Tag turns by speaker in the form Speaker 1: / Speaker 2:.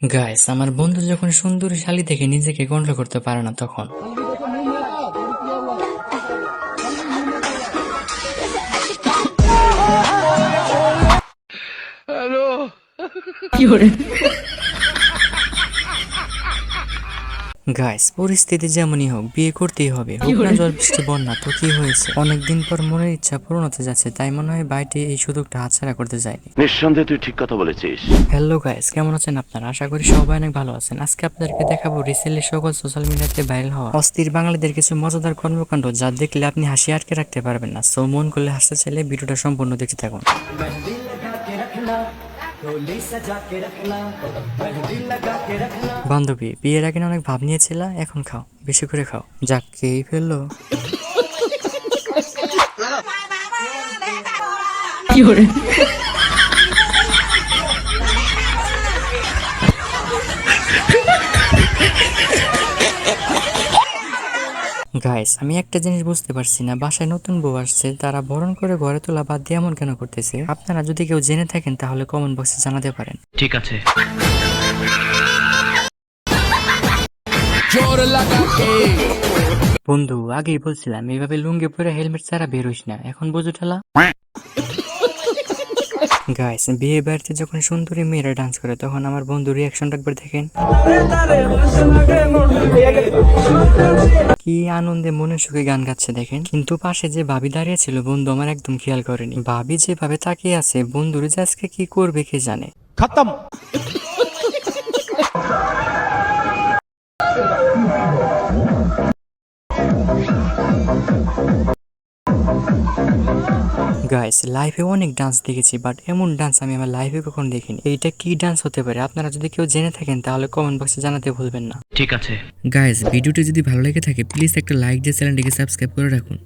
Speaker 1: Guys, আমার বন্ধু যখন সুন্দরী শালী দেখে নিজেকে কন্ট্রোল করতে পারে না তখন গাইস, পরিস্থিতি যেমনই হোক বিয়ে করতেই হবে, হোক না ঝড় বৃষ্টি বন্যা তো কি হয়েছে। অনেকদিন পর মনের ইচ্ছা পূরণ হতে যাচ্ছে, তাই মনে হয় বাইটি এই সুযোগটা হাতছাড়া করতে যায়নি।
Speaker 2: নিঃসন্দেহে তুই ঠিক কথা বলেছিস।
Speaker 1: হ্যালো গাইস, কেমন আছেন আপনারা? আশা করি সবাই অনেক ভালো আছেন। আজকে আপনাদেরকে দেখাবো রিসেন্টলি সকল সোশ্যাল মিডিয়াতে ভাইরাল হওয়া অস্থির বাঙালিদের কিছু মজাদার কর্মকাণ্ড, যা দেখলে আপনি হাসি আটকে রাখতে পারবেন না। সো মন করলে হাসতে চাইলে ভিডিওটা সম্পূর্ণ দেখতে থাকুন। বান্ধবী, বিয়ের আগে না অনেক ভাব নিয়েছিল, এখন খাও, বেশি করে খাও। যাক, খেয়েই ফেললো। গাইস, আমি একটা জিনিস বুঝতে পারছি না, বাসায় নতুন বউ আসছে, তারা বরণ করে ঘরে তোলা বাদ দিয়ে এমন কেন করতেছে? আপনারা যদি কেউ জেনে থাকেন তাহলে কমেন্ট বক্সে জানাতে পারেন।
Speaker 3: ঠিক আছে।
Speaker 1: বন্ধু, আগেই বলছিলাম এইভাবে লুঙ্গি পরে হেলমেট ছাড়া বের হইস না, এখন বুঝু ঠেলা। গাইস, বিয়ে বাড়িতে যখন সুন্দরী মেয়েরা ডান্স করে তখন আমার বন্ধু রিয়াকশনটা একবার দেখেন। কি আনন্দে মনে সুখে গান গাচ্ছে দেখেন। কিন্তু পাশে যে ভাবি দাঁড়িয়ে ছিল বন্ধু আমার একদম খেয়াল করেনি। ভাবি যেভাবে তাকিয়ে আছে, বন্ধুর যে আজকে কি করবে কে জানে।
Speaker 3: খতম।
Speaker 1: গাইস, লাইফে অনেক ডান্স দেখেছি, বাট এমন ডান্স আমি আমার লাইফে কখনো দেখিনি। এইটা কি ডান্স হতে পারে? আপনারা যদি কেউ জেনে থাকেন তাহলে কমেন্ট বক্সে জানাতে ভুলবেন না।
Speaker 3: ঠিক আছে।
Speaker 1: গাইস, ভিডিওটি যদি ভালো লেগে থাকে প্লিজ একটা লাইক দিয়ে চ্যানেলটিকে সাবস্ক্রাইব করে রাখুন।